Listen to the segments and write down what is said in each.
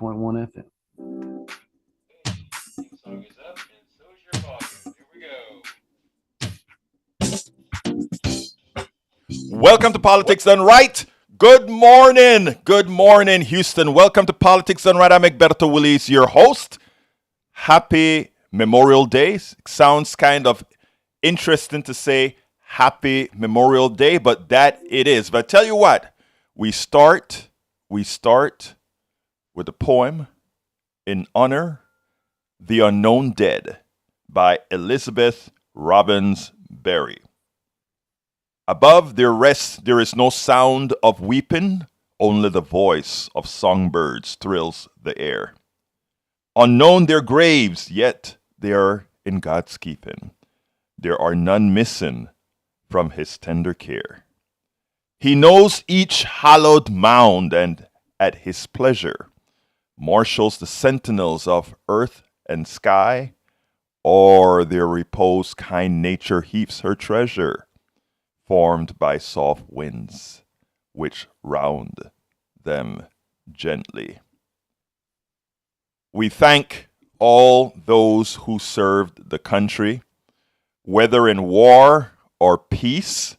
101.1 FM. Song is up, and so is your volume. Here we go. Welcome to Politics Done Right. Good morning. Good morning, Houston. Welcome to Politics Done Right. I'm Egberto Willis, your host. Happy Memorial Day. Sounds kind of interesting to say Happy Memorial Day, but that it is. But I tell you what, we start with a poem in honor The Unknown Dead by Elizabeth Robbins Berry. Above their rest there is no sound of weeping, only the voice of songbirds thrills the air. Unknown their graves, yet they are in God's keeping. There are none missing from his tender care. He knows each hallowed mound, and at his pleasure marshals the sentinels of earth and sky, or their repose kind nature heaps her treasure, formed by soft winds which round them gently. We thank all those who served the country, whether in war or peace.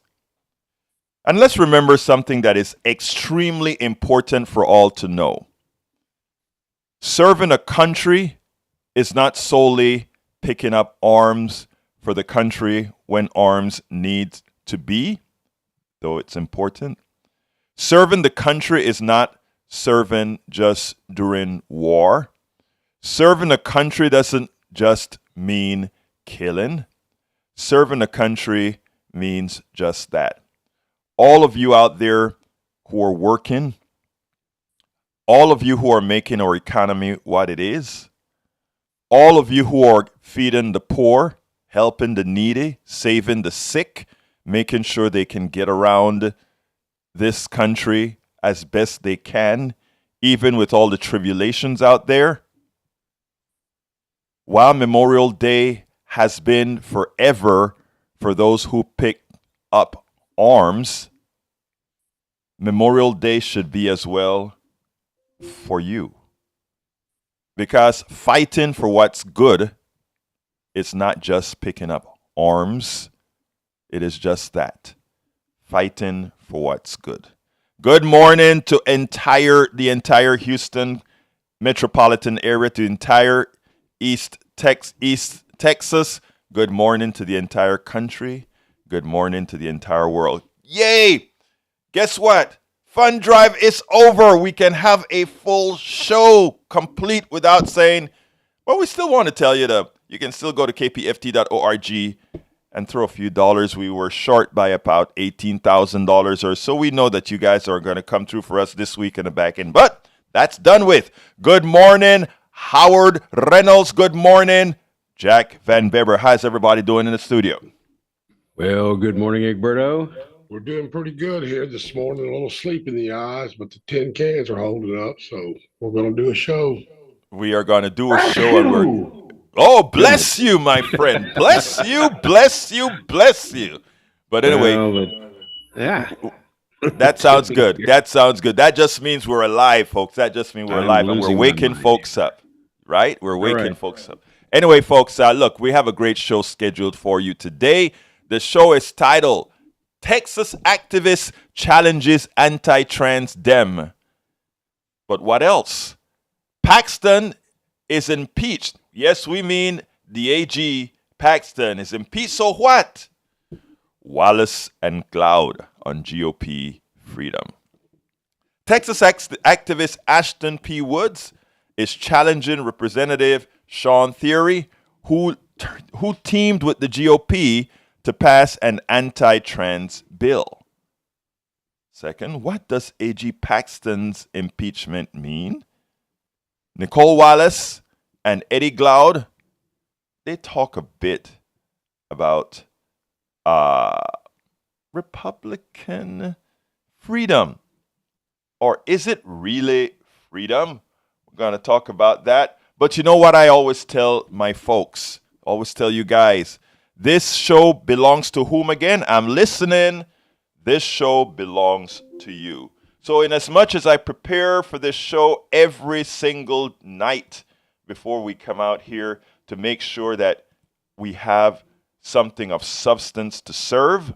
And let's remember something that is extremely important for all to know. Serving a country is not solely picking up arms for the country when arms need to be, though it's important. Serving the country is not serving just during war. Serving a country doesn't just mean killing. Serving a country means just that. All of you out there who are working, all of you who are making our economy what it is, all of you who are feeding the poor, helping the needy, saving the sick, making sure they can get around this country as best they can, even with all the tribulations out there. While Memorial Day has been forever for those who picked up arms, Memorial Day should be as well for you. Because fighting for what's good is not just picking up arms, it is just that. Fighting for what's good. Good morning to the entire Houston metropolitan area, to entire East Texas. Good morning to the entire country. Good morning to the entire world. Yay! Guess what? Fund Drive is over. We can have a full show complete without saying, well, we still want to tell you that you can still go to kpft.org and throw a few dollars. We were short by about $18,000 or so. We know that you guys are going to come through for us this week in the back end, but that's done with. Good morning, Howard Reynolds. Good morning, Jack Van Beber. How's everybody doing in the studio? Well, good morning, Egberto. We're doing pretty good here this morning. A little sleep in the eyes, but the tin cans are holding up, so we're going to do a show. We are going to do a show, and we're... Oh, bless you, my friend. Bless you, bless you, bless you. But anyway, yeah. That sounds good. That sounds good. That just means we're alive, folks. That just means we're alive, and we're waking folks up, right? We're waking folks up. Anyway, folks, look, we have a great show scheduled for you today. The show is titled Texas Activist Challenges Anti-Trans Dem. But what else? Paxton is impeached. Yes, we mean the AG Paxton is impeached. So what? Wallace and Glaude on GOP freedom. Texas activist Ashton P. Woods is challenging Representative Shawn Thierry, who teamed with the GOP to pass an anti-trans bill. Second, what does AG Paxton's impeachment mean? Nicolle Wallace and Eddie Glaude, they talk a bit about Republican freedom. Or is it really freedom? We're going to talk about that. But you know what I always tell my folks, always tell you guys, this show belongs to whom again? I'm listening. This show belongs to you. So in as much as I prepare for this show every single night before we come out here to make sure that we have something of substance to serve,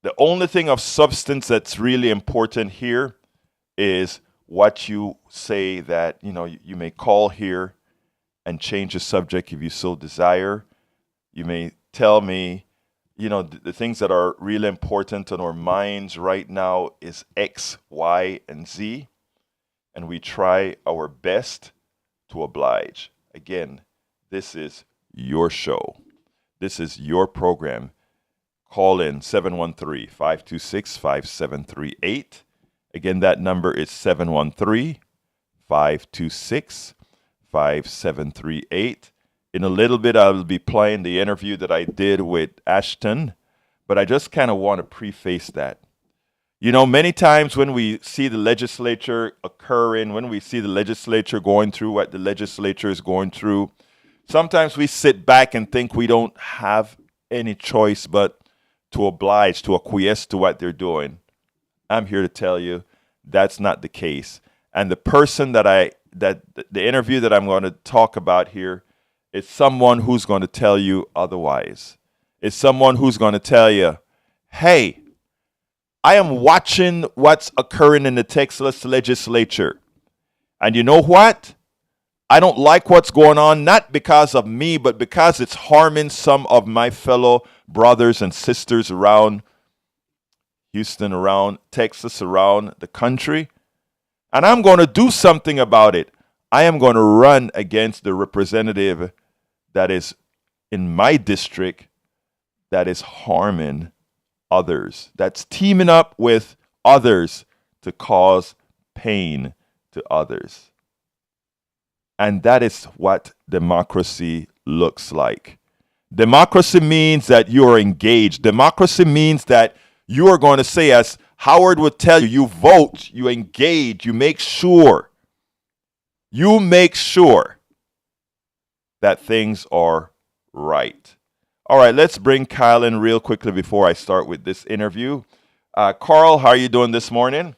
the only thing of substance that's really important here is what you say that, you may call here and change the subject if you so desire. You may tell me, the things that are really important on our minds right now is X, Y, and Z. And we try our best to oblige. Again, this is your show. This is your program. Call in 713-526-5738. Again, that number is 713-526-5738. In a little bit, I will be playing the interview that I did with Ashton, but I just kind of want to preface that. Many times when we see the legislature occurring, when we see the legislature going through what the legislature is going through, sometimes we sit back and think we don't have any choice but to oblige, to acquiesce to what they're doing. I'm here to tell you that's not the case. And the person the interview that I'm going to talk about here is someone who's going to tell you otherwise. It's someone who's going to tell you, hey, I am watching what's occurring in the Texas legislature. And you know what? I don't like what's going on, not because of me, but because it's harming some of my fellow brothers and sisters around Houston, around Texas, around the country. And I'm going to do something about it. I am going to run against the representative that is in my district that is harming others, that's teaming up with others to cause pain to others. And that is what democracy looks like. Democracy means that you are engaged. Democracy means that you are going to say, as Howard would tell you, you vote, you engage, you make sure that things are right. All right, let's bring Kyle in real quickly before I start with this interview. Carl, how are you doing this morning?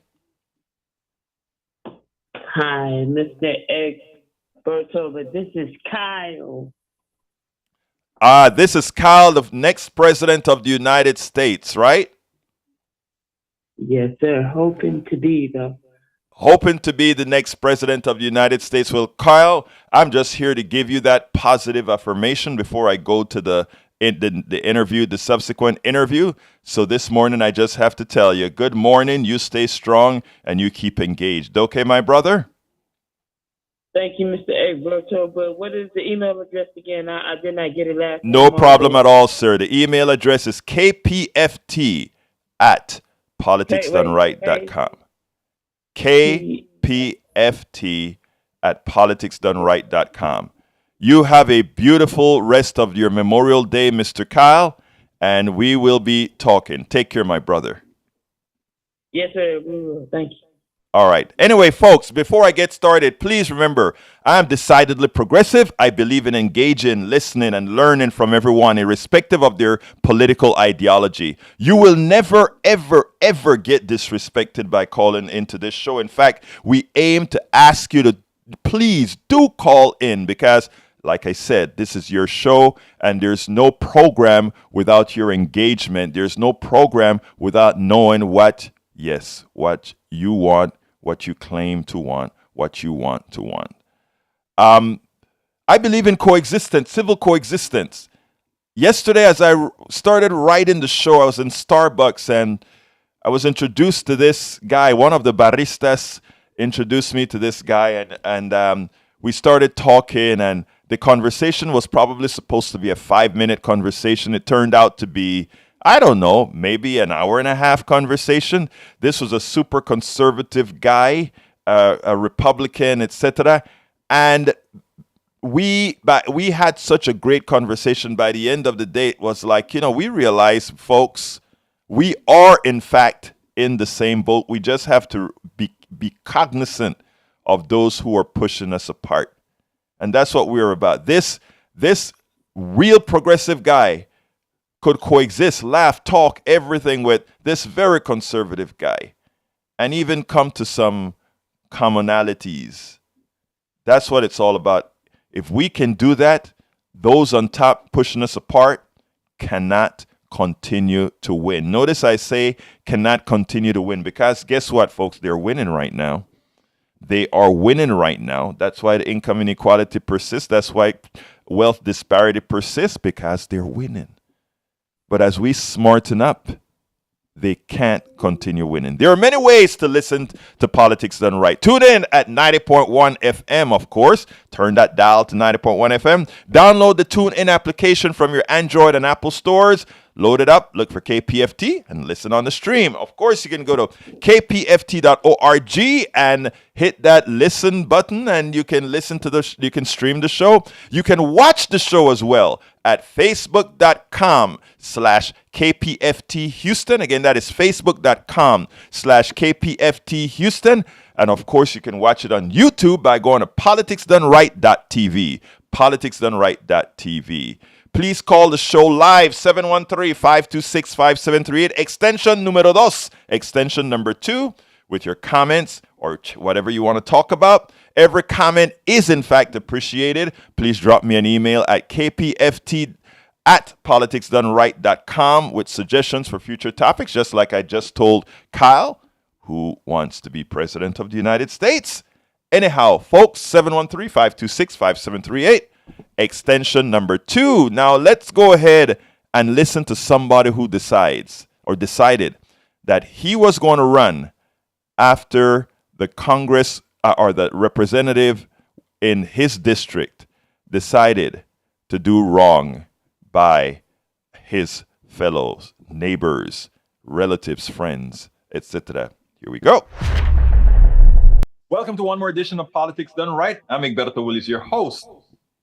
Hi, Mr. Egberto, but this is Kyle. This is Kyle, the next president of the United States, right? Yes, sir. Hoping to be, though. Hoping to be the next president of the United States. Well, Kyle, I'm just here to give you that positive affirmation before I go to the interview, the subsequent interview. So this morning, I just have to tell you, good morning, you stay strong, and you keep engaged. Okay, my brother? Thank you, Mr. Egberto, but what is the email address again? I did not get it last time. No problem at all, sir. The email address is kpft@politicsdoneright.com. kpft@politicsdoneright.com. You have a beautiful rest of your Memorial Day, Mr. Kyle, and we will be talking. Take care, my brother. Yes, sir. We will. Thank you. All right. Anyway, folks, before I get started, please remember, I'm decidedly progressive. I believe in engaging, listening, and learning from everyone, irrespective of their political ideology. You will never, ever, ever get disrespected by calling into this show. In fact, we aim to ask you to please do call in because, like I said, this is your show, and there's no program without your engagement. There's no program without knowing what you want, what you claim to want, what you want to want. I believe in coexistence, civil coexistence. Yesterday, as I started writing the show, I was in Starbucks, and I was introduced to this guy. One of the baristas introduced me to this guy, and we started talking, and the conversation was probably supposed to be a 5-minute conversation. It turned out to be, I don't know, maybe an hour and a half conversation. This was a super conservative guy, a Republican, etc. And we had such a great conversation. By the end of the day, it was like, we realized, folks, we are in fact in the same boat. We just have to be cognizant of those who are pushing us apart. And that's what we're about. This real progressive guy could coexist, laugh, talk, everything with this very conservative guy. and even come to some commonalities. That's what it's all about. If we can do that, those on top pushing us apart cannot continue to win. Notice I say cannot continue to win because guess what, folks? They're winning right now. They are winning right now. That's why the income inequality persists. That's why wealth disparity persists, because they're winning. But as we smarten up, they can't continue winning. There are many ways to listen to Politics Done Right. Tune in at 90.1 FM, of course. Turn that dial to 90.1 FM. Download the TuneIn application from your Android and Apple stores. Load it up, look for KPFT, and listen on the stream. Of course, you can go to kpft.org and hit that listen button, and you can listen to you can stream the show. You can watch the show as well at facebook.com/KPFT Houston. Again, that is facebook.com/KPFT Houston. And of course, you can watch it on YouTube by going to politicsdoneright.tv. Politicsdoneright.tv. Please call the show live, 713-526-5738, extension numero dos, extension number 2, with your comments or whatever you want to talk about. Every comment is, in fact, appreciated. Please drop me an email at kpft@politicsdoneright.com with suggestions for future topics, just like I just told Kyle, who wants to be president of the United States. Anyhow, folks, 713-526-5738. Extension number 2. Now let's go ahead and listen to somebody who decided that he was going to run after the Congress or the representative in his district decided to do wrong by his fellows, neighbors, relatives, friends, etc. Here we go. Welcome to one more edition of Politics Done Right. I'm Egberto Willis, your host.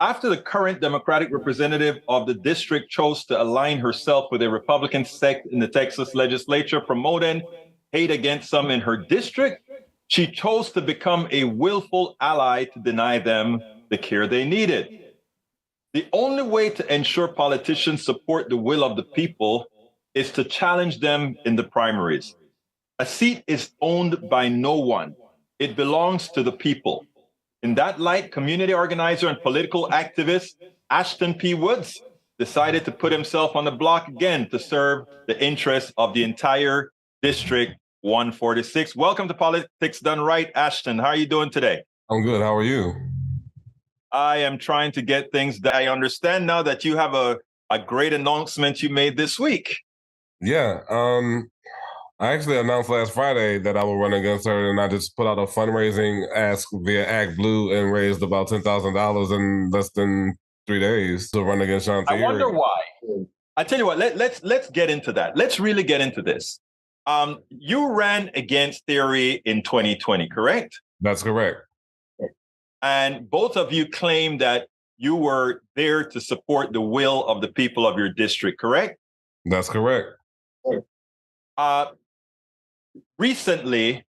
After the current Democratic representative of the district chose to align herself with a Republican sect in the Texas legislature promoting hate against some in her district, she chose to become a willful ally to deny them the care they needed. The only way to ensure politicians support the will of the people is to challenge them in the primaries. A seat is owned by no one. It belongs to the people. In that light, community organizer and political activist Ashton P. decided to put himself on the block again to serve the interests of the entire District 146. Welcome to Politics Done Right, Ashton. How are you doing today? I'm good. How are you? I am trying to get things that I understand now that you have a great announcement you made this week. Yeah. I actually announced last Friday that I will run against her, and I just put out a fundraising ask via Act Blue and raised about $10,000 in less than 3 days to run against Shawn Thierry. I wonder why. I tell you what, let's get into that. Let's really get into this. You ran against Thierry in 2020, correct? That's correct. And both of you claim that you were there to support the will of the people of your district, correct? That's correct. Recently,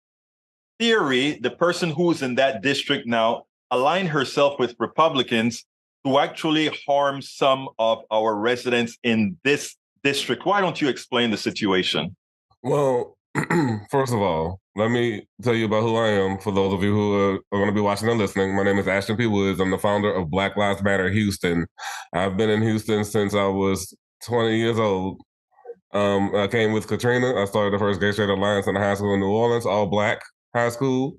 Thierry, the person who's in that district now, aligned herself with Republicans to actually harm some of our residents in this district. Why don't you explain the situation? Well, first of all, let me tell you about who I am for those of you who are going to be watching and listening. My name is Ashton P. I'm the founder of Black Lives Matter Houston. I've been in Houston since I was 20 years old. I came with Katrina. I started the first Gay Straight Alliance in a high school in New Orleans, all Black high school,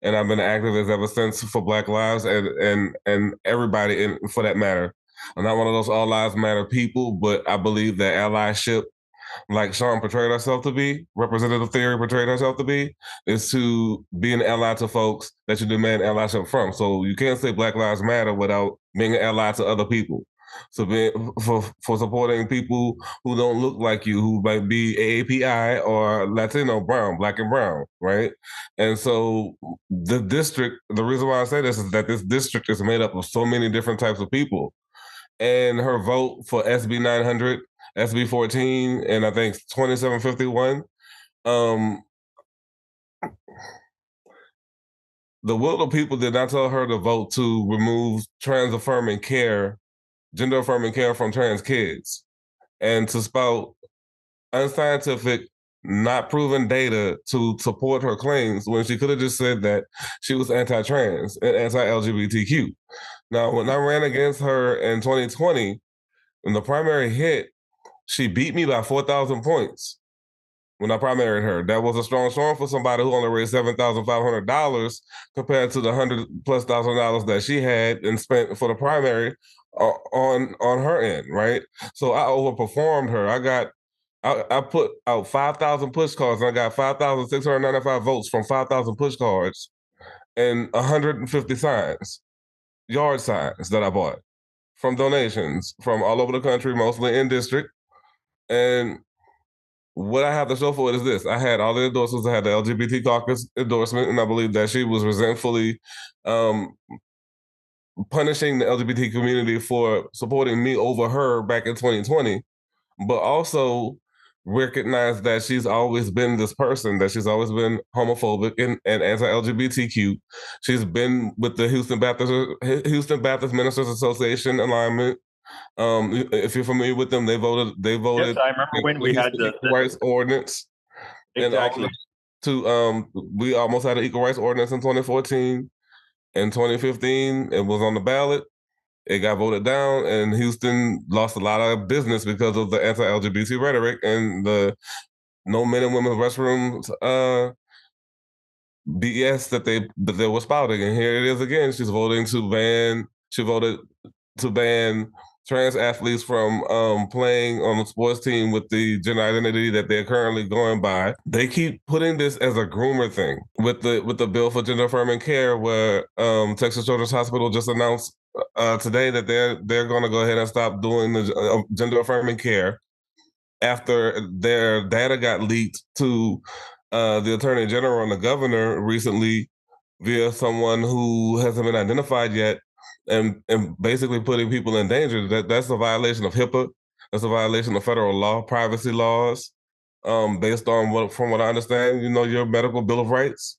and I've been an activist ever since for Black lives and everybody for that matter. I'm not one of those all lives matter people, but I believe that allyship, like Shawn portrayed herself to be, Representative Thierry portrayed herself to be, is to be an ally to folks that you demand allyship from. So you can't say Black Lives Matter without being an ally to other people. So for supporting people who don't look like you, who might be AAPI or Latino, brown, Black and brown, right? And so the district, the reason why I say this is that this district is made up of so many different types of people. And her vote for SB 900, SB 14, and I think 2751, the will of people did not tell her to vote to remove trans-affirming care, gender-affirming care from trans kids, and to spout unscientific not proven data to support her claims when she could have just said that she was anti-trans and anti-LGBTQ. Now, when I ran against her in 2020, when the primary hit, she beat me by 4,000 points when I primaried her. That was a strong showing for somebody who only raised $7,500 compared to the $100,000+ that she had and spent for the primary on her end, right? So I overperformed her. I put out 5,000 push cards and I got 5,695 votes from 5,000 push cards and 150 signs, yard signs that I bought from donations from all over the country, mostly in district. And what I have to show for it is this. I had all the endorsements. I had the LGBT caucus endorsement, and I believe that she was resentfully punishing the LGBT community for supporting me over her back in 2020, but also recognize that she's always been this person, that she's always been homophobic and anti-LGBTQ. She's been with the Houston Baptist Ministers Association alignment. If you're familiar with them, they voted. Yes, I remember when we had the equal rights ordinance. exactly. We almost had an equal rights ordinance in 2014. In 2015, it was on the ballot. It got voted down, and Houston lost a lot of business because of the anti-LGBT rhetoric and the no men and women's restrooms BS that they were spouting. And here it is again. She voted to ban trans athletes from playing on the sports team with the gender identity that they're currently going by. They keep putting this as a groomer thing with the bill for gender affirming care, where Texas Children's Hospital just announced today that they're going to go ahead and stop doing the gender affirming care after their data got leaked to the Attorney General and the governor recently via someone who hasn't been identified yet. And basically putting people in danger. That's a violation of HIPAA. That's a violation of federal law, privacy laws, based on from what I understand, your medical bill of rights.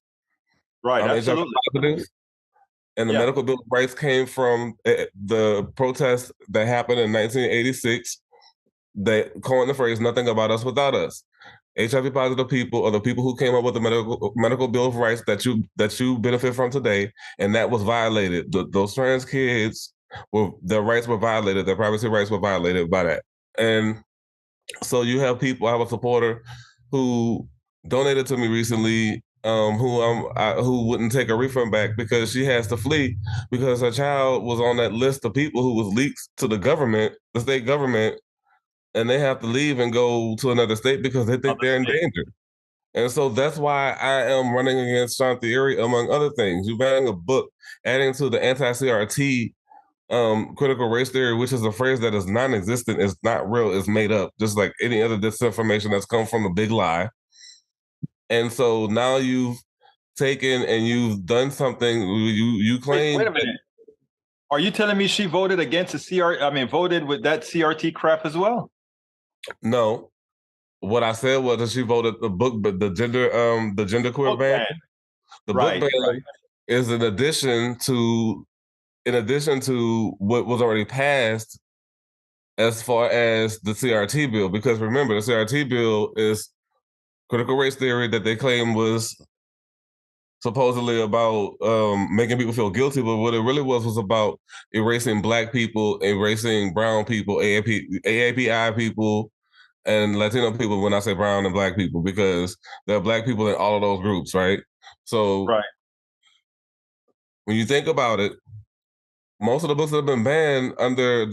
Right, absolutely. Positive. And the medical bill of rights came from the protest that happened in 1986 that coined the phrase "nothing about us without us." HIV positive people are the people who came up with the medical bill of rights that you benefit from today, and that was violated. Those trans kids their rights were violated, their privacy rights were violated by that. And so you have people. I have a supporter who donated to me recently, who wouldn't take a refund back because she has to flee because her child was on that list of people who was leaked to the government, the state government. And they have to leave and go to another state because they think they're in danger. And so that's why I am running against Shawn Thierry, among other things. You're banning a book, adding to the anti-CRT critical race theory, which is a phrase that is non-existent, is not real, is made up, just like any other disinformation that's come from a big lie. And so now you've taken and you've done something, you claim— Wait a minute. Are you telling me she voted against voted with that CRT crap as well? No. What I said was that she voted the book, but the gender queer ban. The book ban is in addition to what was already passed as far as the CRT bill. Because remember, the CRT bill is critical race theory that they claim was supposedly about making people feel guilty, but what it really was about erasing Black people, erasing brown people, AAPI people, and Latino people. When I say brown and Black people, because there are Black people in all of those groups, right? So when you think about it, most of the books that have been banned under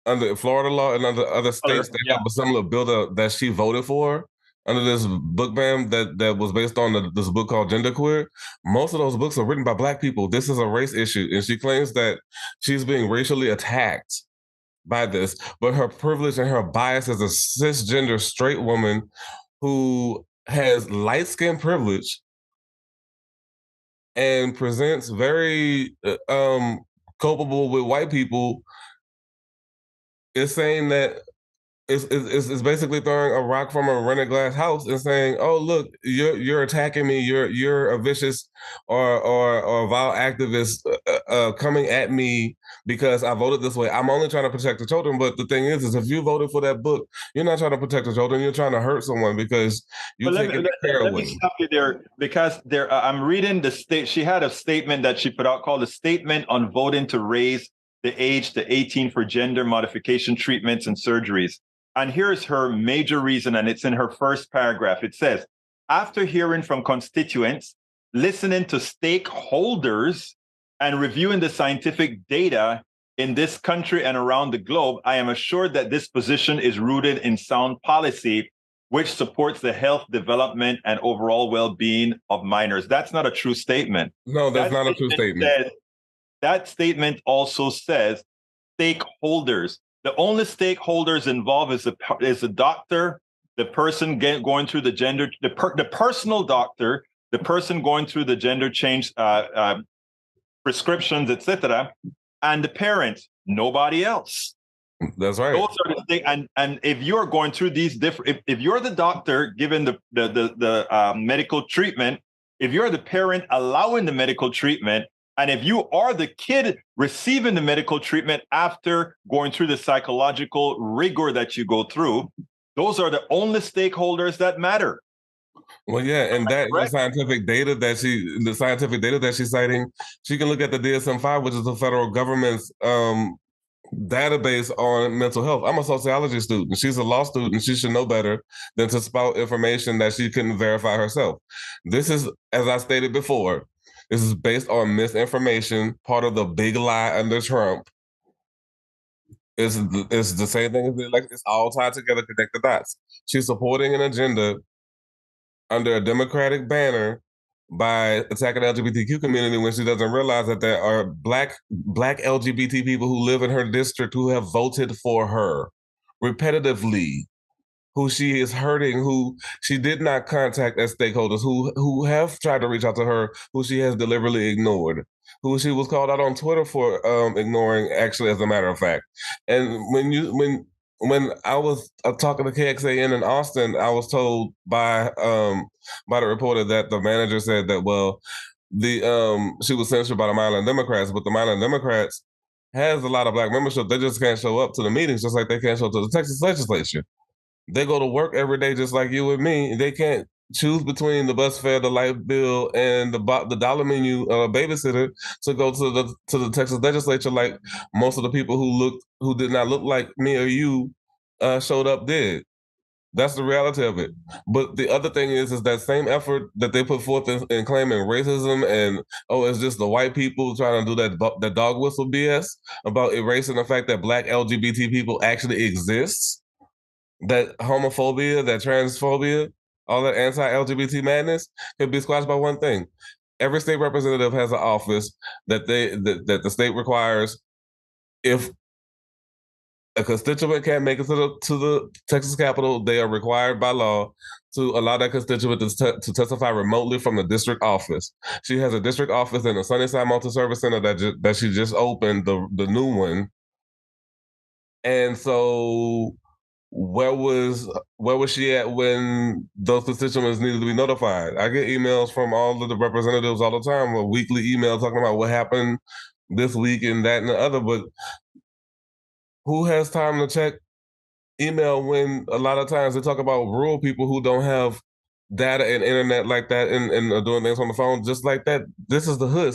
under Florida law and under other states that have a similar bill that she voted for under this book ban that was based on this book called Genderqueer. Most of those books are written by Black people. This is a race issue, and she claims that she's being racially attacked by this, but her privilege and her bias as a cisgender straight woman who has light skin privilege and presents very culpable with white people is saying that it's basically throwing a rock from a rented glass house and saying, "Oh, look, you're attacking me. You're a vicious or vile activist coming at me because I voted this way. I'm only trying to protect the children. But the thing is if you voted for that book, you're not trying to protect the children. You're trying to hurt someone because you're taking care of Let me stop you there because I'm reading the state. She had a statement that she put out called a statement on voting to raise the age to 18 for gender modification treatments and surgeries. And here's her major reason, and it's in her first paragraph. It says, after hearing from constituents, listening to stakeholders, and reviewing the scientific data in this country and around the globe, I am assured that this position is rooted in sound policy, which supports the health, development, and overall well-being of minors. That's not a true statement. No, that's not a true statement. That statement also says stakeholders. The only stakeholders involved is the doctor, the person going through the gender, the personal doctor, the person going through the gender change prescriptions, etc., and the parents. Nobody else. That's right. Those are the things. And if you're going through these different, if you're the doctor giving the medical treatment, if you're the parent allowing the medical treatment, and if you are the kid receiving the medical treatment after going through the psychological rigor that you go through, those are the only stakeholders that matter. Well, yeah, and the scientific data that she's citing, she can look at the DSM-5, which is the federal government's database on mental health. I'm a sociology student. She's a law student. She should know better than to spout information that she couldn't verify herself. This is, as I stated before, this is based on misinformation, part of the big lie under Trump. It's the same thing as the election. It's all tied together, connect the dots. She's supporting an agenda under a Democratic banner by attacking the LGBTQ community when she doesn't realize that there are black LGBT people who live in her district who have voted for her repetitively, who she is hurting, who she did not contact as stakeholders, who have tried to reach out to her, who she has deliberately ignored, who she was called out on Twitter for ignoring, actually, as a matter of fact. And when I was talking to KXAN in Austin, I was told by the reporter that the manager said that, well, she was censored by the Maryland Democrats, but the Maryland Democrats has a lot of black membership. They just can't show up to the meetings, just like they can't show up to the Texas legislature. They go to work every day just like you and me. They can't choose between the bus fare, the light bill, and the dollar menu babysitter to go to the Texas legislature like most of the people who did not look like me or you showed up did. That's the reality of it. But the other thing is that same effort that they put forth in claiming racism and, it's just the white people trying to do that dog whistle BS about erasing the fact that black LGBT people actually exist, that homophobia, that transphobia, all that anti-LGBT madness can be squashed by one thing. Every state representative has an office that the state requires. If a constituent can't make it to the Texas Capitol, they are required by law to allow that constituent to testify remotely from the district office. She has a district office in the Sunnyside Multi-Service Center that she just opened, the new one. And so where was she at when those constituents needed to be notified? I get emails from all of the representatives all the time, a weekly email talking about what happened this week and that and the other, but who has time to check email when a lot of times they talk about rural people who don't have data and internet like that and are doing things on the phone just like that? This is the hood.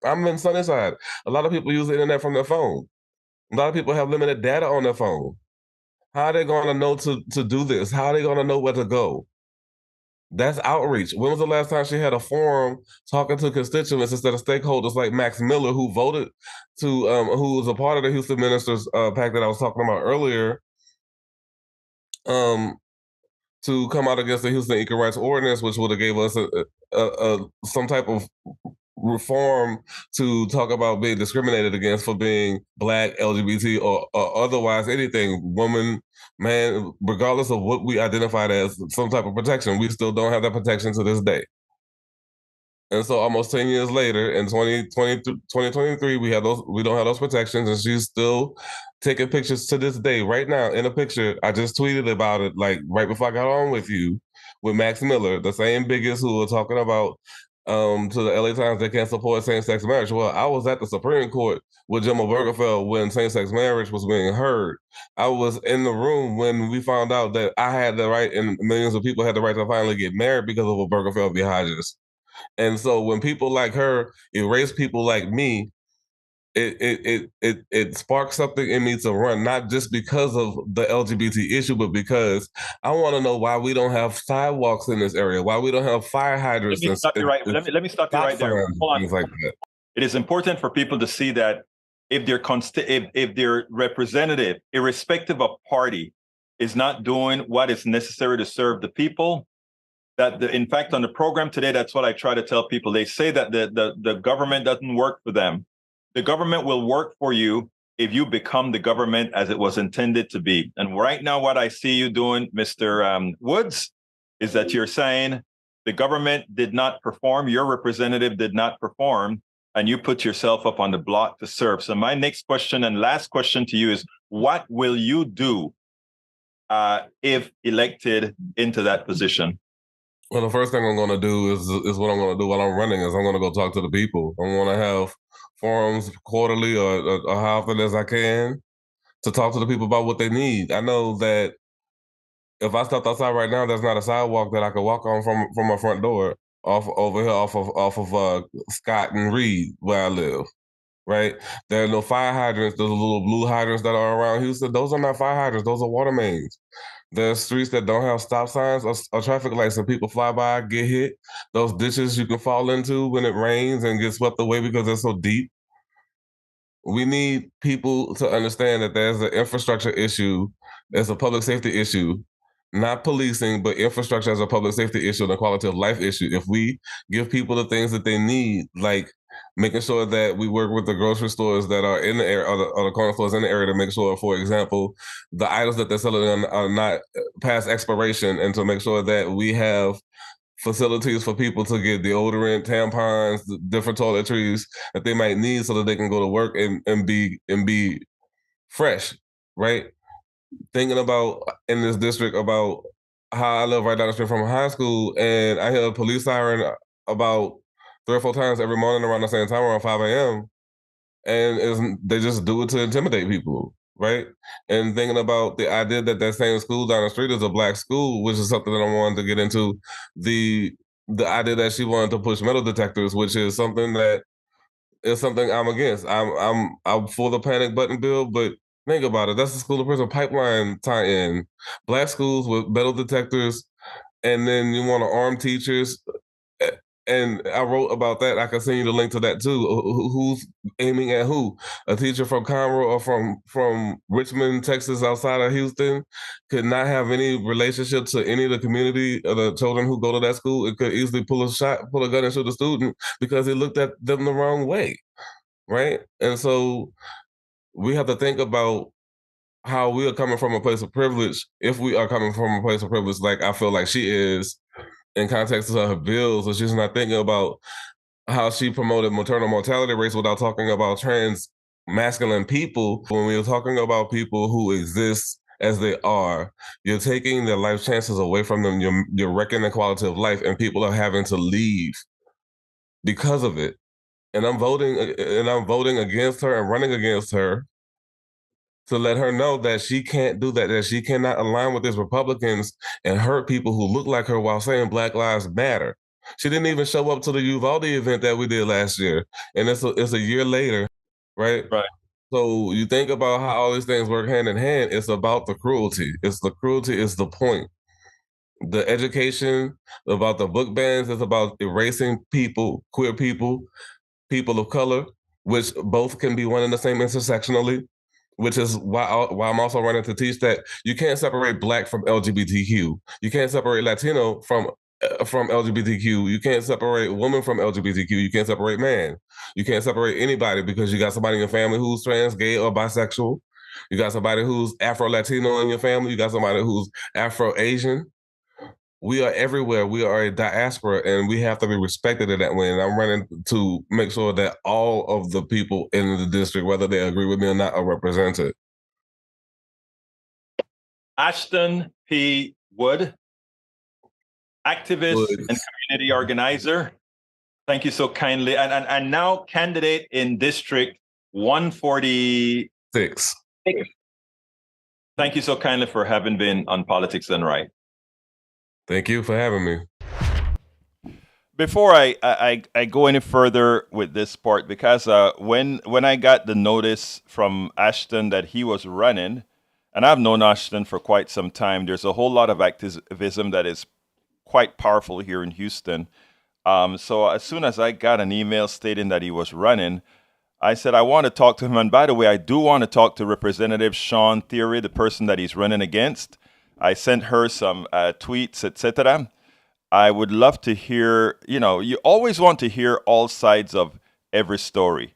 I'm in Sunnyside. A lot of people use the internet from their phone. A lot of people have limited data on their phone. How are they going to know to do this? How are they going to know where to go? That's outreach. When was the last time she had a forum talking to constituents instead of stakeholders like Max Miller, who voted who was a part of the Houston Ministers pact that I was talking about earlier, to come out against the Houston Equal Rights Ordinance, which would have gave us some type of reform to talk about being discriminated against for being black, LGBT, or otherwise anything, woman, man, regardless of what we identified as some type of protection. We still don't have that protection to this day. And so almost 10 years later, in 2023, we don't have those protections, and she's still taking pictures to this day. Right now, in a picture, I just tweeted about it, like right before I got on with you, with Max Miller, the same bigots who were talking about to the LA Times they can't support same-sex marriage. Well, I was at the Supreme Court with Jim Obergefell when same-sex marriage was being heard. I was in the room when we found out that I had the right and millions of people had the right to finally get married because of Obergefell v. Hodges. And so when people like her erase people like me, it sparks something in me to run, not just because of the LGBT issue, but because I want to know why we don't have sidewalks in this area, why we don't have fire hydrants. Let me stop you right. Let me stop you right there. Hold on. Things like that. It is important for people to see that if their representative, irrespective of party, is not doing what is necessary to serve the people, in fact, on the program today, that's what I try to tell people. They say that the government doesn't work for them. The government will work for you if you become the government as it was intended to be. And right now, what I see you doing, Mr. Woods, is that you're saying the government did not perform, your representative did not perform, and you put yourself up on the block to serve. So my next question and last question to you is, what will you do if elected into that position? Well, the first thing I'm going to do is what I'm going to do while I'm running is I'm going to go talk to the people. I'm going to have forums quarterly or how often as I can to talk to the people about what they need. I know that if I stepped outside right now, there's not a sidewalk that I could walk on from my front door off of Scott and Reed where I live. Right? There are no fire hydrants. Those little blue hydrants that are around Houston. Those are not fire hydrants. Those are water mains. There's streets that don't have stop signs or traffic lights, and people fly by, get hit. Those ditches you can fall into when it rains and get swept away because they're so deep. We need people to understand that there's an infrastructure issue, there's a public safety issue, not policing, but infrastructure as a public safety issue and a quality of life issue. If we give people the things that they need, like making sure that we work with the grocery stores that are in the area or the corner stores in the area to make sure, for example, the items that they're selling are not past expiration, and to make sure that we have facilities for people to get deodorant, tampons, different toiletries that they might need so that they can go to work and be fresh, right? Thinking about in this district about how I live right down the street from a high school, and I hear a police siren about 3 or 4 times every morning around the same time, around 5 a.m. And they just do it to intimidate people, right? And thinking about the idea that that same school down the street is a black school, which is something that I wanted to get into. The idea that she wanted to push metal detectors, which is something that is something I'm against. I'm for the panic button bill, but think about it. That's the school to prison pipeline tie-in. Black schools with metal detectors, and then you want to arm teachers. And I wrote about that. I can send you the link to that too. Who's aiming at who? A teacher from Conroe or from Richmond, Texas, outside of Houston, could not have any relationship to any of the community or the children who go to that school. It could easily pull a gun and shoot a student because he looked at them the wrong way, right? And so we have to think about how we are coming from a place of privilege. If we are coming from a place of privilege, like I feel like she is, in context of her bills, so she's not thinking about how she promoted maternal mortality rates without talking about trans masculine people. When we're talking about people who exist as they are, you're taking their life chances away from them. You're wrecking the quality of life, and people are having to leave because of it. And I'm voting against her and running against her to let her know that she can't do that she cannot align with these Republicans and hurt people who look like her while saying Black Lives Matter. She didn't even show up to the Uvalde event that we did last year. And it's a year later, right? Right. So you think about how all these things work hand in hand. It's about the cruelty. It's the cruelty is the point. The education, about the book bans, is about erasing people, queer people, people of color, which both can be one and the same intersectionally, which is why I'm also running to teach that you can't separate Black from LGBTQ. You can't separate Latino from LGBTQ. You can't separate woman from LGBTQ. You can't separate man. You can't separate anybody because you got somebody in your family who's trans, gay, or bisexual. You got somebody who's Afro-Latino in your family. You got somebody who's Afro-Asian. We are everywhere. We are a diaspora, and we have to be respected in that way. And I'm running to make sure that all of the people in the district, whether they agree with me or not, are represented. Ashton P. Wood, activist and community organizer. Thank you so kindly. And now candidate in District 146. 6. Thank you so kindly for having been on Politics Done Right. Thank you for having me. Before I go any further with this part, because when I got the notice from Ashton that he was running, and I've known Ashton for quite some time, there's a whole lot of activism that is quite powerful here in Houston. So as soon as I got an email stating that he was running, I said, I want to talk to him. And by the way, I do want to talk to Representative Shawn Thierry, the person that he's running against. I sent her some tweets, etc. I would love to hear, you always want to hear all sides of every story.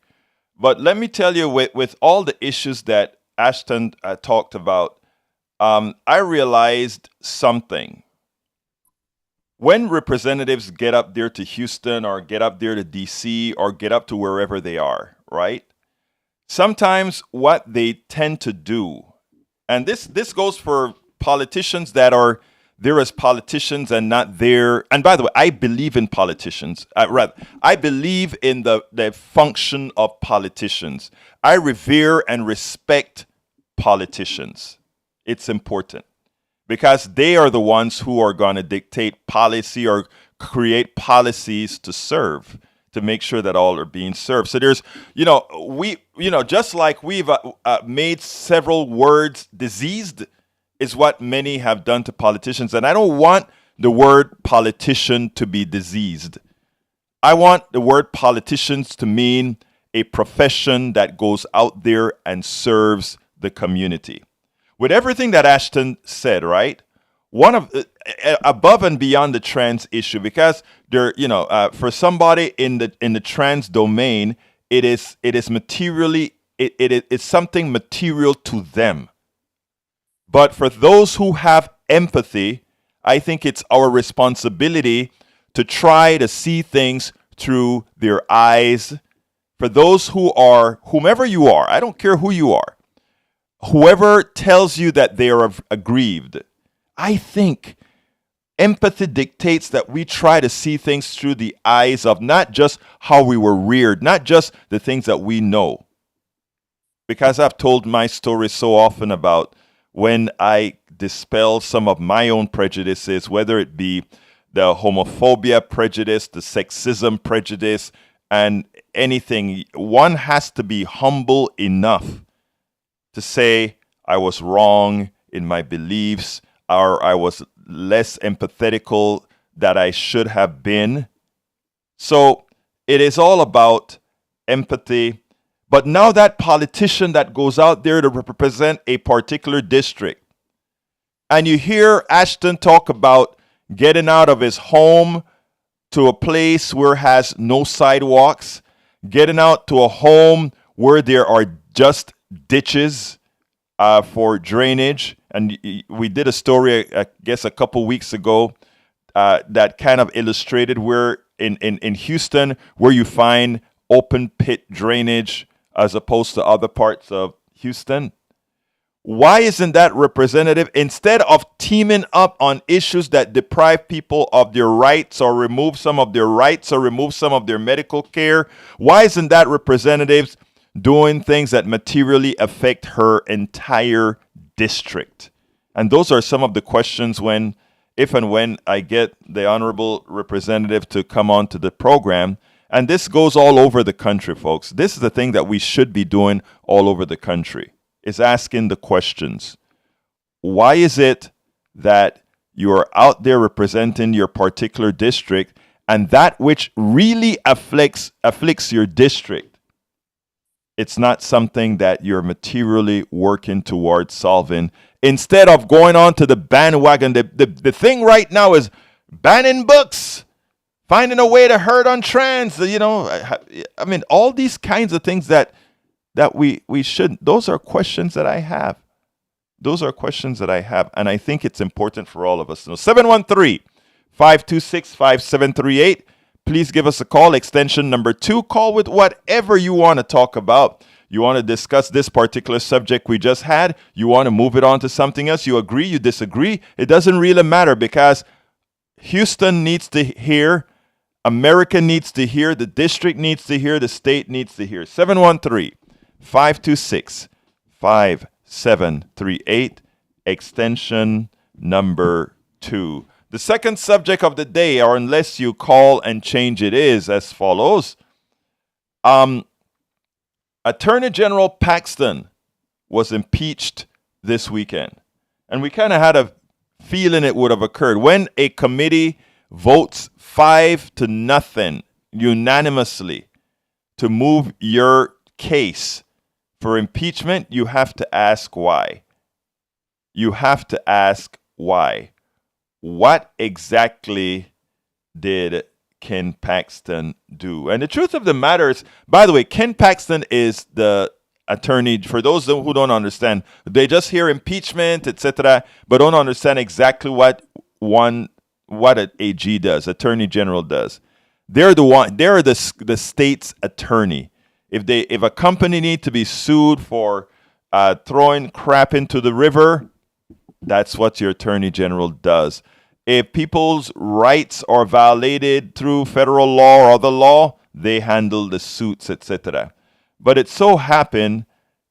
But let me tell you, with all the issues that Ashton talked about, I realized something. When representatives get up there to Houston or get up there to DC or get up to wherever they are, right? Sometimes what they tend to do, and this goes for politicians that are there as politicians and not there. And by the way, I believe in politicians. I believe in the function of politicians. I revere and respect politicians. It's important because they are the ones who are going to dictate policy or create policies to serve, to make sure that all are being served. So there's, just like we've made several words diseased, is what many have done to politicians. And I don't want the word politician to be diseased. I want the word politicians to mean a profession that goes out there and serves the community. With everything that Ashton said, right? One of above and beyond the trans issue, because there, for somebody in the trans domain, it is materially it's something material to them. But for those who have empathy, I think it's our responsibility to try to see things through their eyes. For those who are, whomever you are, I don't care who you are, whoever tells you that they are aggrieved, I think empathy dictates that we try to see things through the eyes of not just how we were reared, not just the things that we know. Because I've told my story so often about when I dispel some of my own prejudices, whether it be the homophobia prejudice, the sexism prejudice, and anything, one has to be humble enough to say, I was wrong in my beliefs, or I was less empathetical that I should have been. So it is all about empathy. But now that politician that goes out there to represent a particular district, and you hear Ashton talk about getting out of his home to a place where has no sidewalks, getting out to a home where there are just ditches for drainage. And we did a story, I guess, a couple weeks ago that kind of illustrated where in Houston, where you find open pit drainage as opposed to other parts of Houston. Why isn't that representative? Instead of teaming up on issues that deprive people of their rights or remove some of their rights or remove some of their medical care, why isn't that representatives doing things that materially affect her entire district? And those are some of the questions if and when I get the honorable representative to come on to the program. And this goes all over the country, folks. This is the thing that we should be doing all over the country, is asking the questions. Why is it that you are out there representing your particular district, and that which really afflicts your district, it's not something that you're materially working towards solving? Instead of going on to the bandwagon, the thing right now is banning books, finding a way to hurt on trans, I mean, all these kinds of things that we should, those are questions that I have. Those are questions that I have, and I think it's important for all of us to know. 713-526-5738. Please give us a call, extension number 2. Call with whatever you want to talk about. You want to discuss this particular subject we just had. You want to move it on to something else. You agree, you disagree. It doesn't really matter, because Houston needs to hear America needs to hear, the district needs to hear, the state needs to hear. 713-526-5738, extension number 2. The second subject of the day, or unless you call and change it, is as follows. Attorney General Paxton was impeached this weekend. And we kind of had a feeling it would have occurred. When a committee votes 5-0 unanimously to move your case for impeachment, you have to ask why. You have to ask why. What exactly did Ken Paxton do? And the truth of the matter is, by the way, Ken Paxton is the attorney. For those who don't understand, they just hear impeachment, etc., but don't understand exactly what an AG does, Attorney General does. They're the state's attorney. If a company needs to be sued for throwing crap into the river, that's what your Attorney General does. If people's rights are violated through federal law or other law, they handle the suits, etc. But it so happened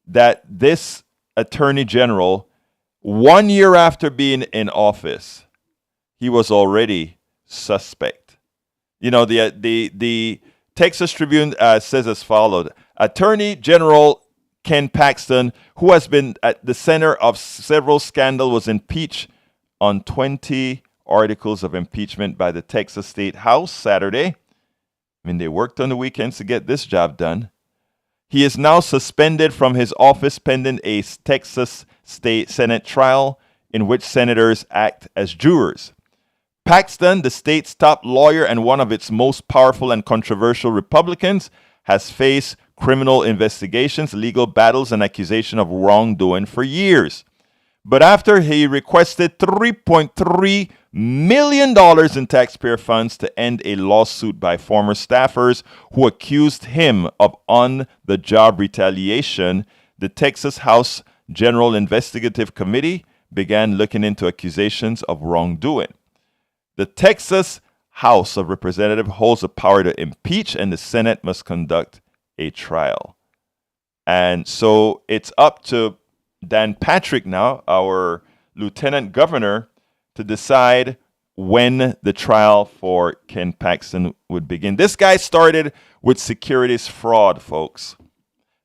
that this Attorney General, 1 year after being in office, he was already suspect. You know, the Texas Tribune says as follows: Attorney General Ken Paxton, who has been at the center of several scandals, was impeached on 20 articles of impeachment by the Texas State House Saturday. I mean, they worked on the weekends to get this job done. He is now suspended from his office pending a Texas State Senate trial in which senators act as jurors. Paxton, the state's top lawyer and one of its most powerful and controversial Republicans, has faced criminal investigations, legal battles, and accusation of wrongdoing for years. But after he requested $3.3 million in taxpayer funds to end a lawsuit by former staffers who accused him of on-the-job retaliation, the Texas House General Investigative Committee began looking into accusations of wrongdoing. The Texas House of Representatives holds the power to impeach, and the Senate must conduct a trial. And so it's up to Dan Patrick now, our lieutenant governor, to decide when the trial for Ken Paxton would begin. This guy started with securities fraud, folks.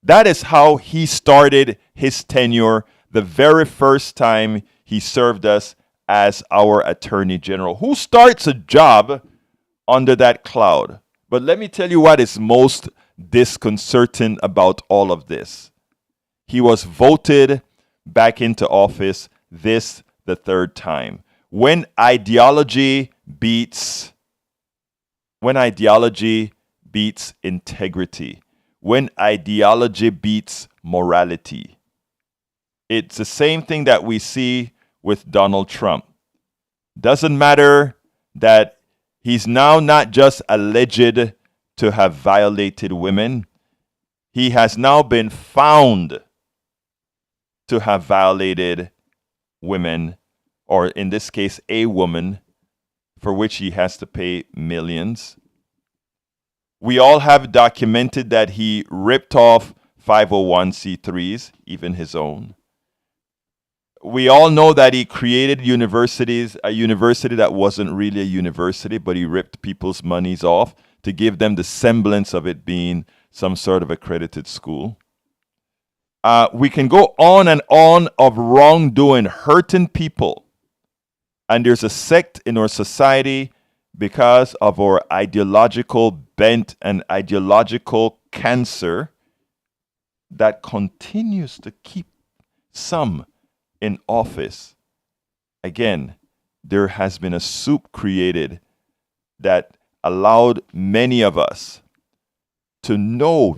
That is how he started his tenure the very first time he served us as our Attorney General. Who starts a job under that cloud? But let me tell you what is most disconcerting about all of this. He was voted back into office this the third time. When ideology beats integrity, when ideology beats morality, it's the same thing that we see with Donald Trump. Doesn't matter that he's now not just alleged to have violated women, he has now been found to have violated women, or in this case, a woman, for which he has to pay millions. We all have documented that he ripped off 501c3s, even his own. We all know that he created a university that wasn't really a university, but he ripped people's monies off to give them the semblance of it being some sort of accredited school. We can go on and on of wrongdoing, hurting people. And there's a sect in our society, because of our ideological bent and ideological cancer, that continues to keep some in office. Again, there has been a soup created that allowed many of us to know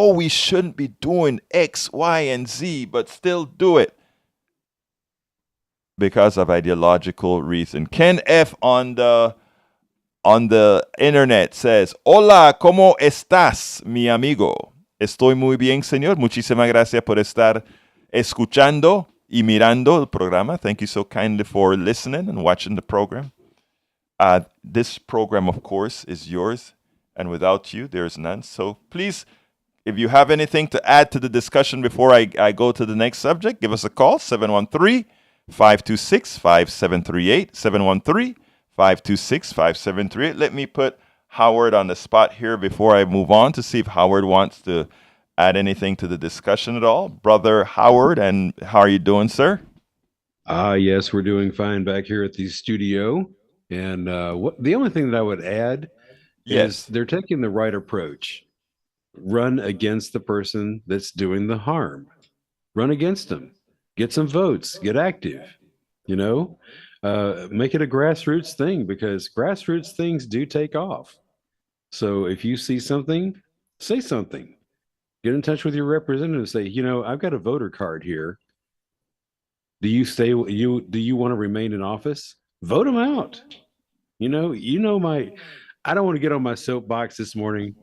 we shouldn't be doing X, Y, and Z, but still do it because of ideological reason. Ken F on the internet says, "Hola, ¿cómo estás, mi amigo? Estoy muy bien, señor. Muchísimas gracias por estar escuchando y mirando el programa." Thank you so kindly for listening and watching the program. This program, of course, is yours, and without you, there's none. So please, if you have anything to add to the discussion before I go to the next subject, give us a call, 713-526-5738, 713-526-5738. Let me put Howard on the spot here before I move on to see if Howard wants to add anything to the discussion at all. Brother Howard, and how are you doing, sir? Yes, we're doing fine back here at the studio. And the only thing that I would add is they're taking the right approach. Run against the person that's doing the harm. Run against them. Get some votes. Get active. You know, make it a grassroots thing, because grassroots things do take off. So if you see something, say something. Get in touch with your representative and say, you know, I've got a voter card here. Do you want to remain in office? Vote them out. I don't want to get on my soapbox this morning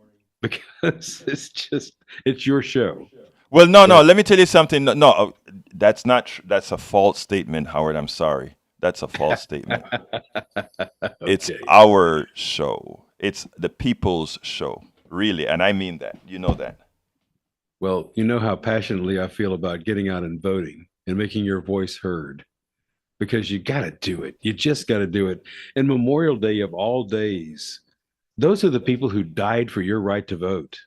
because it's your show. Well, no. Let me tell you something. No, that's not. That's a false statement, Howard. I'm sorry. That's a false statement. Okay. It's our show. It's the people's show, really, and I mean that. You know that. Well, you know how passionately I feel about getting out and voting and making your voice heard, because you got to do it. You just got to do it. And Memorial Day of all days, those are the people who died for your right to vote.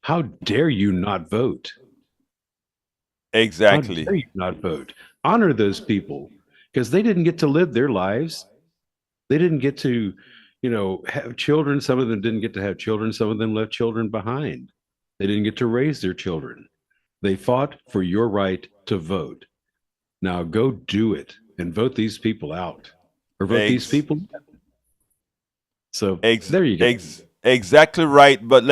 How dare you not vote? Exactly. How dare you not vote? Honor those people, because they didn't get to live their lives. They didn't get to, have children. Some of them didn't get to have children. Some of them left children behind. They didn't get to raise their children. They fought for your right to vote. Now go do it and vote these people out, or vote these people. So there you go. Exactly right. But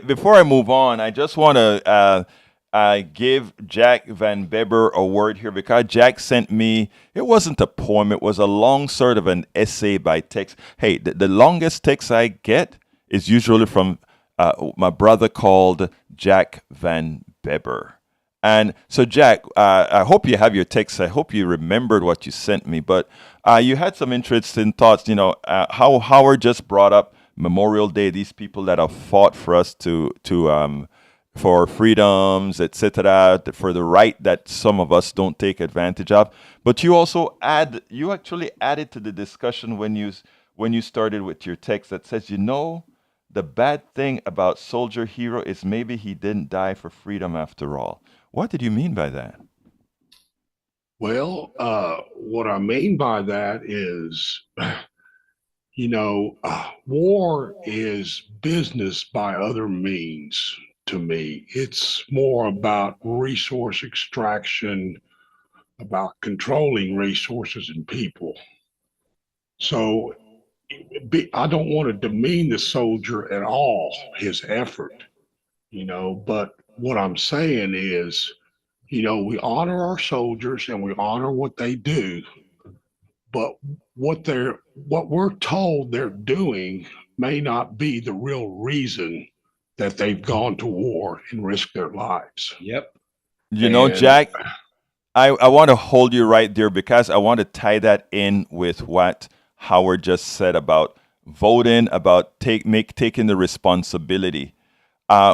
before I move on, I just want to give Jack Van Beber a word here, because Jack sent me, it wasn't a poem, it was a long sort of an essay by text. Hey, the longest text I get is usually from my brother called Jack Van Beber. And so, Jack, I hope you have your text. I hope you remembered what you sent me. But you had some interesting thoughts. How Howard just brought up Memorial Day. These people that have fought for us for freedoms, etc., for the right that some of us don't take advantage of. But you actually added to the discussion when you started with your text that says, the bad thing about soldier hero is maybe he didn't die for freedom after all. What did you mean by that? Well, what I mean by that is, war is business by other means to me. It's more about resource extraction, about controlling resources and people. So I don't want to demean the soldier at all, his effort, but what I'm saying is, we honor our soldiers and we honor what they do, but what we're told they're doing may not be the real reason that they've gone to war and risked their lives. Yep. Jack, I want to hold you right there, because I want to tie that in with what Howard just said about voting, about taking the responsibility.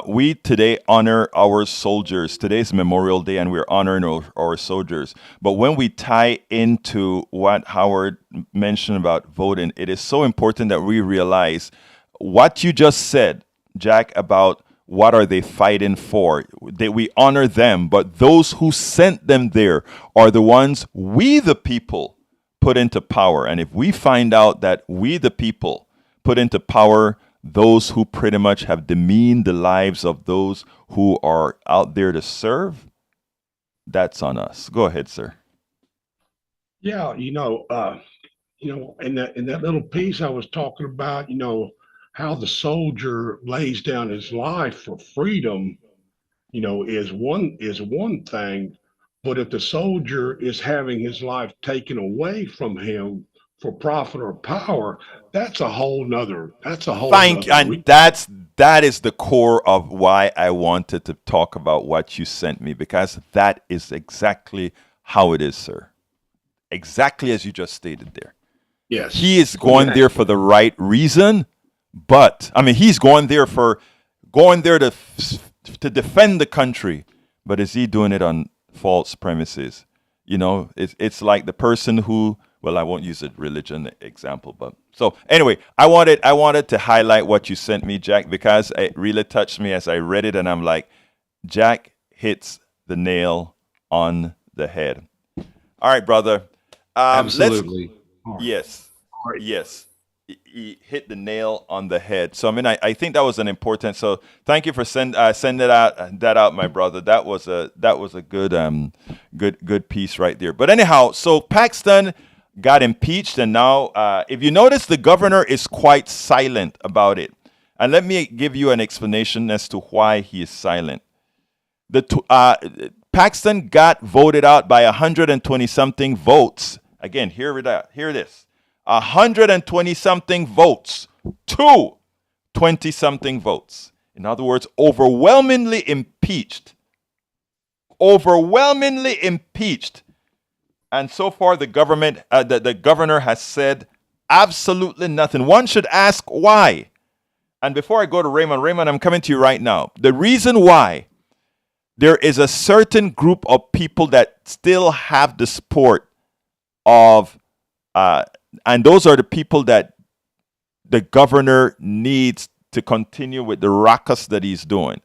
We today honor our soldiers. Today's Memorial Day, and we're honoring our soldiers. But when we tie into what Howard mentioned about voting, it is so important that we realize what you just said, Jack, about what are they fighting for. We honor them, but those who sent them there are the ones we, the people, put into power. And if we find out that we, the people, put into power those who pretty much have demeaned the lives of those who are out there to serve, that's on us. Go ahead, sir. Yeah, in that little piece I was talking about, how the soldier lays down his life for freedom, is one thing. But if the soldier is having his life taken away from him for profit or power, that's a whole nother. And that is the core of why I wanted to talk about what you sent me, because that is exactly how it is, sir. Exactly as you just stated there. Yes. He is going there for the right reason, but I mean, he's going there to defend the country. But is he doing it on false premises? You know, it's like the person who, well, I won't use a religion example, but so anyway, I wanted to highlight what you sent me, Jack, because it really touched me as I read it, and I'm like, Jack hits the nail on the head. All right, brother. Absolutely. Yes. He hit the nail on the head. So I mean, I think that was an important. So thank you for sending that out, my brother. That was a good piece right there. But anyhow, so Paxton got impeached, and now, if you notice, the governor is quite silent about it. And let me give you an explanation as to why he is silent. Paxton got voted out by 120 something votes. Again, here it is. 120 something votes to 20 something votes. In other words, overwhelmingly impeached. Overwhelmingly impeached. And so far, the governor has said absolutely nothing. One should ask why. And before I go to Raymond, I'm coming to you right now. The reason why, there is a certain group of people that still have the support of, and those are the people that the governor needs to continue with the ruckus that he's doing.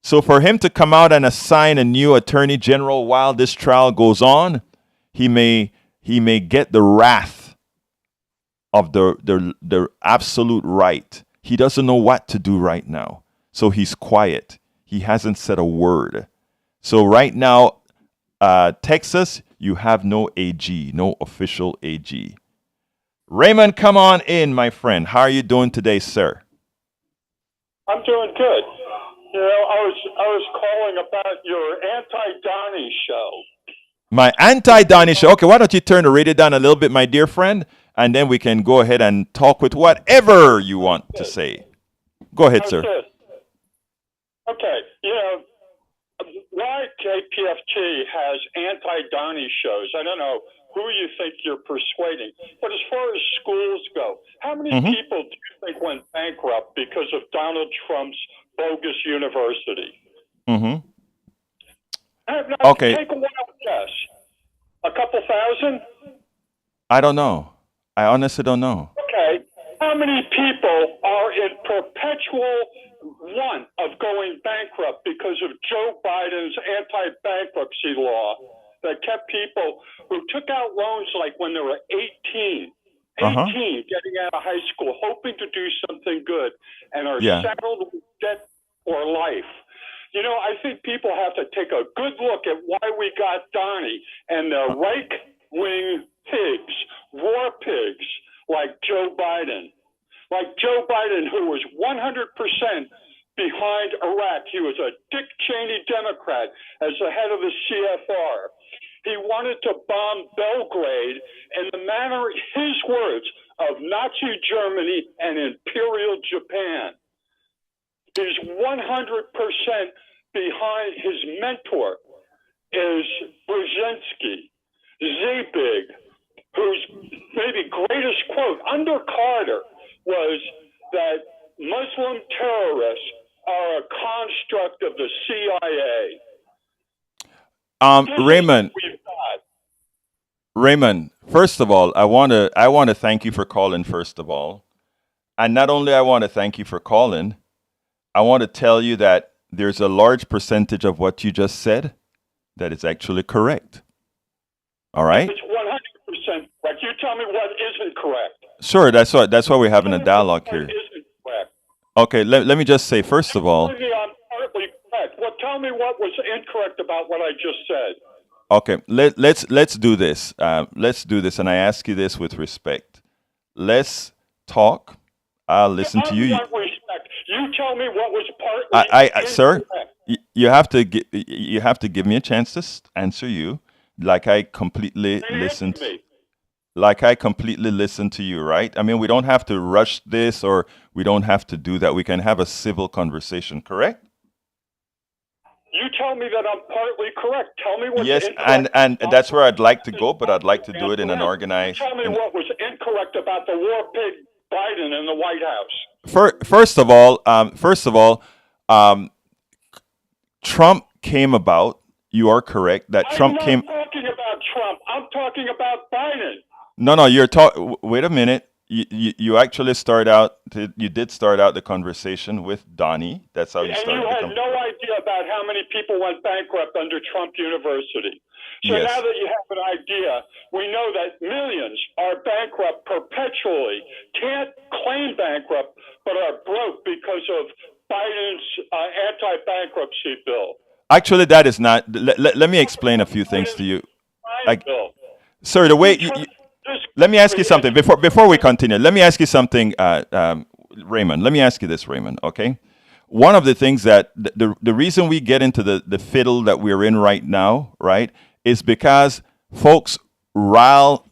So for him to come out and assign a new attorney general while this trial goes on, he may get the wrath of the absolute right. He doesn't know what to do right now, so he's quiet. He hasn't said a word. So right now, Texas, you have no AG, no official AG. Raymond, come on in, my friend. How are you doing today, sir? I'm doing good. You know, I was calling about your anti-Donnie show. My anti-Donnie show. Okay, why don't you turn the radio down a little bit, my dear friend, and then we can go ahead and talk with whatever you want to say. Go ahead, sir. Okay, you know, why KPFT has anti-Donnie shows, I don't know who you think you're persuading, but as far as schools go, how many people do you think went bankrupt because of Donald Trump's bogus university? Okay. Take a wild guess. A couple thousand? I don't know. I honestly don't know. Okay. How many people are in perpetual want of going bankrupt because of Joe Biden's anti-bankruptcy law that kept people who took out loans like when they were 18, getting out of high school, hoping to do something good, and are saddled with debt for life? You know, I think people have to take a good look at why we got Donnie and the right-wing pigs, war pigs, like Joe Biden. Like Joe Biden, who was 100% behind Iraq. He was a Dick Cheney Democrat as the head of the CFR. He wanted to bomb Belgrade in the manner, his words, of Nazi Germany and Imperial Japan. He's 100% behind his mentor is Brzezinski, Zebig, whose maybe greatest quote under Carter was that Muslim terrorists are a construct of the CIA. Raymond, first of all, I want to thank you for calling, first of all. And not only I want to thank you for calling, I want to tell you that there's a large percentage of what you just said that is actually correct. All right? It's 100% correct. You tell me what isn't correct. Sure, that's why we're having a dialogue here. Okay, let me just say, first of all. I'm partly correct. Well, tell me what was incorrect about what I just said. Okay, let's do this. Let's do this, and I ask you this with respect. Let's talk. I'll listen to you. Respect. You tell me what was partly incorrect. Sir, you have to give me a chance to answer you, like I completely listened. Like I completely listened to you, right? I mean, we don't have to rush this, or we don't have to do that. We can have a civil conversation, correct? You tell me that I'm partly correct. Tell me what's Yes, incorrect. and that's where I'd like to go, but I'd like to do it in an organized. Tell me what was incorrect about the war pig Biden in the White House. First of all, Trump came about. You are correct that Trump came. I'm not talking about Trump. I'm talking about Biden. No, you're talking. Wait a minute. You actually start out. You did start out the conversation with Donnie. That's how you started. And you had no idea about how many people went bankrupt under Trump University. So Yes. now that you have an idea, we know that millions are bankrupt perpetually, can't claim bankrupt, but are broke because of Biden's anti-bankruptcy bill. Actually, that is not. Let me explain a few things to you. Sir, the way let me ask you something before we continue. Let me ask you something, Raymond. Let me ask you this, Raymond. Okay, one of the things that the reason we get into the fiddle that we're in right now, right, is because folks rile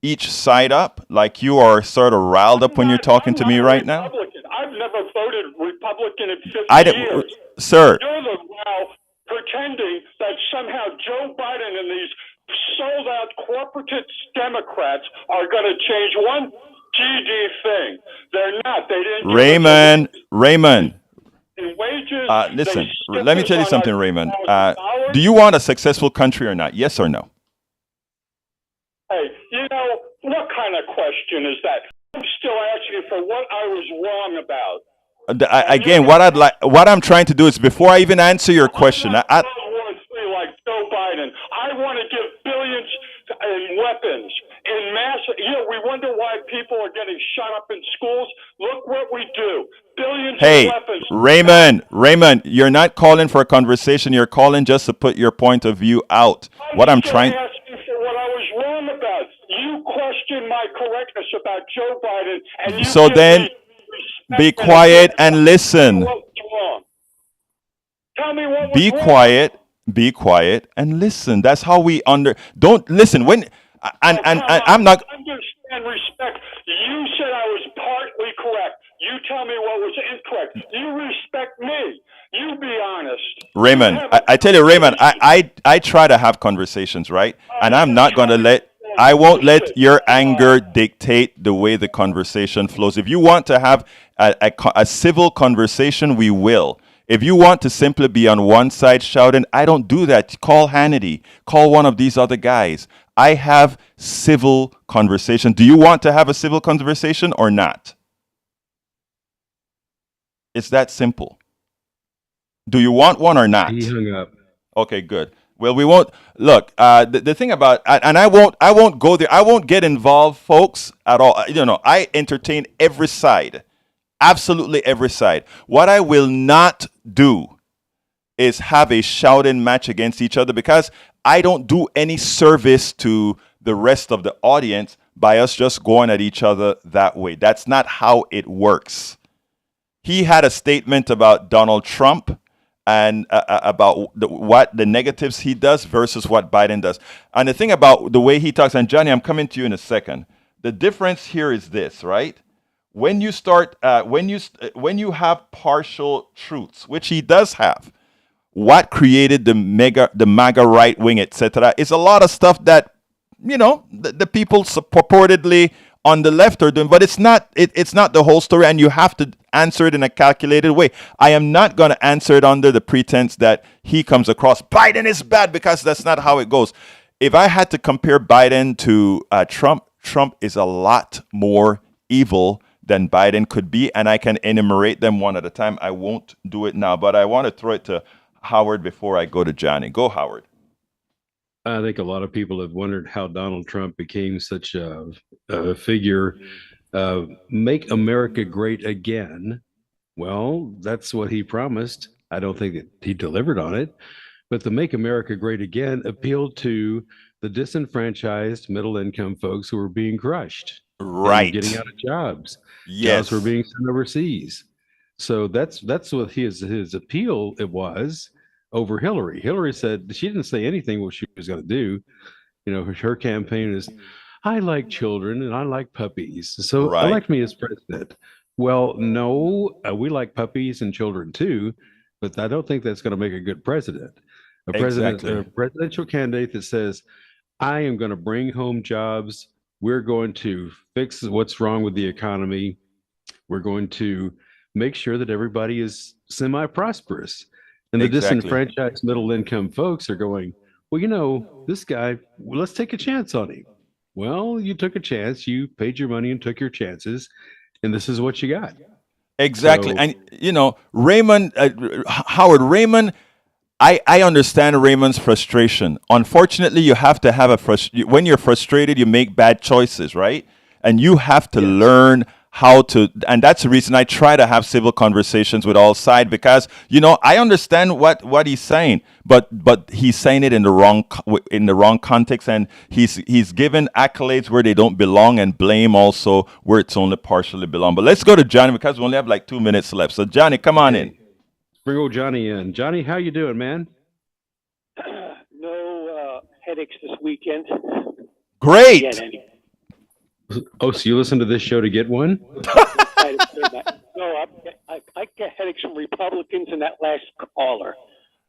each side up, like you are sort of riled up when you're talking to me right now. I've never voted Republican in 50 years. Sir. You're the now pretending that somehow Joe Biden and these sold-out corporatist Democrats are going to change one GD thing. They're not. They didn't. Raymond. In wages. Listen. Let me tell you something, Raymond. Do you want a successful country or not? Yes or no? Hey, what kind of question is that? I'm still asking for what I was wrong about. Again, what I'm trying to do is before I even answer your question, like Joe Biden, I want to give billions in weapons in mass. We wonder why people are getting shot up in schools. Look what we do. Billions in weapons. Raymond, you're not calling for a conversation. You're calling just to put your point of view out. I'm asking for what I was wrong about. You questioned my correctness about Joe Biden, and you so then. Be quiet and listen. Tell me what was Be wrong. quiet. Be quiet and listen. That's how we don't listen when I'm not understand respect. You said I was partly correct. You tell me what was incorrect. You respect me. You be honest. Raymond, I tell you, Raymond, I try to have conversations, right? And I'm not going to I won't let your anger dictate the way the conversation flows. If you want to have a civil conversation, we will. If you want to simply be on one side shouting, I don't do that. Call Hannity. Call one of these other guys. I have civil conversation. Do you want to have a civil conversation or not? It's that simple. Do you want one or not? He hung up. Okay, good. Well, we won't look. The thing about and I won't go there. I won't get involved, folks, at all. I entertain every side, absolutely every side. What I will not do is have a shouting match against each other because I don't do any service to the rest of the audience by us just going at each other that way. That's not how it works. He had a statement about Donald Trump. And about what the negatives he does versus what Biden does. And the thing about the way he talks, and Johnny, I'm coming to you in a second. The difference here is this, right? When you start, when you have partial truths, which he does have, what created the MAGA right wing, etc., is a lot of stuff that the people purportedly on the left are doing, but it's not the whole story, and you have to answer it in a calculated way. I am not going to answer it under the pretense that he comes across Biden is bad, because that's not how it goes. If I had to compare Biden to Trump is a lot more evil than Biden could be, and I can enumerate them one at a time. I won't do it now, but I want to throw it to Howard before I go to Johnny. Go, Howard. I think a lot of people have wondered how Donald Trump became such a figure. Make America great again. Well, that's what he promised. I don't think that he delivered on it. But the Make America Great Again appealed to the disenfranchised middle-income folks who were being crushed. Right. Getting out of jobs. Yes. Jobs were being sent overseas. So that's what his appeal it was. Over Hillary. Hillary said she didn't say anything what she was going to do. Her campaign is, I like children and I like puppies, so elect me as president. Well, no, we like puppies and children too, but I don't think that's going to make a good president. A president, Exactly. a presidential candidate that says, I am going to bring home jobs. We're going to fix what's wrong with the economy. We're going to make sure that everybody is semi-prosperous. And the Exactly. disenfranchised middle-income folks are going, well, you know, this guy, let's take a chance on him. Well, you took a chance. You paid your money and took your chances. And this is what you got. Exactly. So- And, you know, Raymond, Howard, Raymond, I understand Raymond's frustration. Unfortunately, you have to have when you're frustrated, you make bad choices, right? And you have to learn how to, and that's the reason I try to have civil conversations with all sides, because, you know, I understand what he's saying, but he's saying it in the wrong context, and he's given accolades where they don't belong and blame also where it's only partially belong. But let's go to Johnny, because we only have like 2 minutes left. So Johnny, come on in. Bring old Johnny in. Johnny, how you doing, man? No headaches this weekend. Great. Yet, anyway. Oh, so you listen to this show to get one? No, I get headaches from Republicans and that last caller.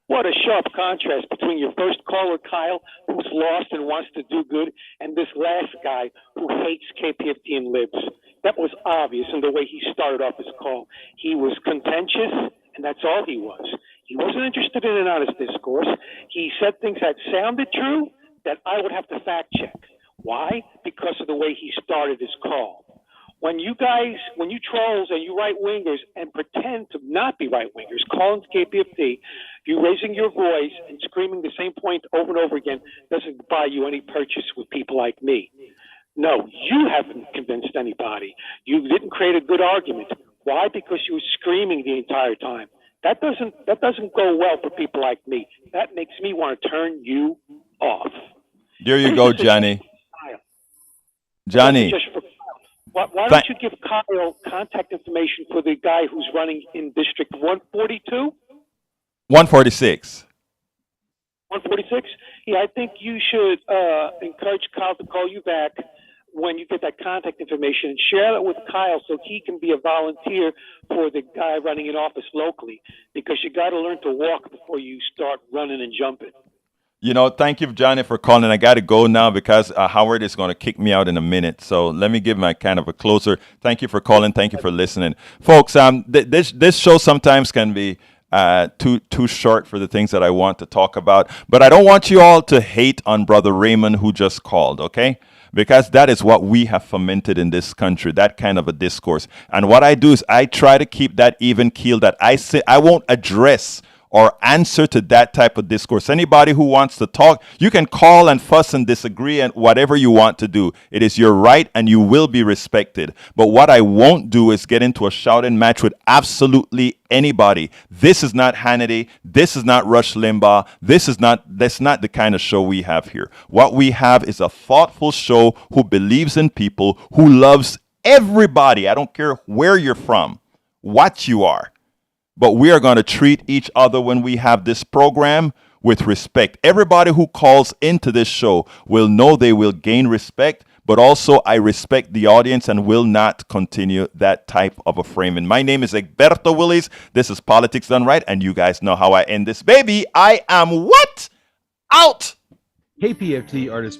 What a sharp contrast between your first caller, Kyle, who's lost and wants to do good, and this last guy who hates KPFT and libs. That was obvious in the way he started off his call. He was contentious, and that's all he was. He wasn't interested in an honest discourse. He said things that sounded true that I would have to fact check. Why? Because of the way he started his call. When you trolls and you right-wingers and pretend to not be right-wingers, calling KPFT, you raising your voice and screaming the same point over and over again doesn't buy you any purchase with people like me. No, you haven't convinced anybody. You didn't create a good argument. Why? Because you were screaming the entire time. That doesn't go well for people like me. That makes me want to turn you off. There you go, Johnny. Johnny. Why don't you give Kyle contact information for the guy who's running in District 142? 146. 146? Yeah, I think you should encourage Kyle to call you back when you get that contact information and share it with Kyle so he can be a volunteer for the guy running in office locally, because you got to learn to walk before you start running and jumping. You know, thank you, Johnny, for calling. I got to go now because Howard is going to kick me out in a minute. So let me give my kind of a closer. Thank you for calling. Thank you for listening. Folks, this show sometimes can be too short for the things that I want to talk about. But I don't want you all to hate on Brother Raymond who just called, okay? Because that is what we have fomented in this country, that kind of a discourse. And what I do is I try to keep that even keel, that I won't address or answer to that type of discourse. Anybody who wants to talk, you can call and fuss and disagree and whatever you want to do. It is your right and you will be respected. But what I won't do is get into a shouting match with absolutely anybody. This is not Hannity. This is not Rush Limbaugh. That's not the kind of show we have here. What we have is a thoughtful show who believes in people, who loves everybody. I don't care where you're from, what you are. But we are going to treat each other when we have this program with respect. Everybody who calls into this show will know they will gain respect, but also I respect the audience and will not continue that type of a framing. My name is Egberto Willis. This is Politics Done Right, and you guys know how I end this. Baby, I am what? Out! KPFT artist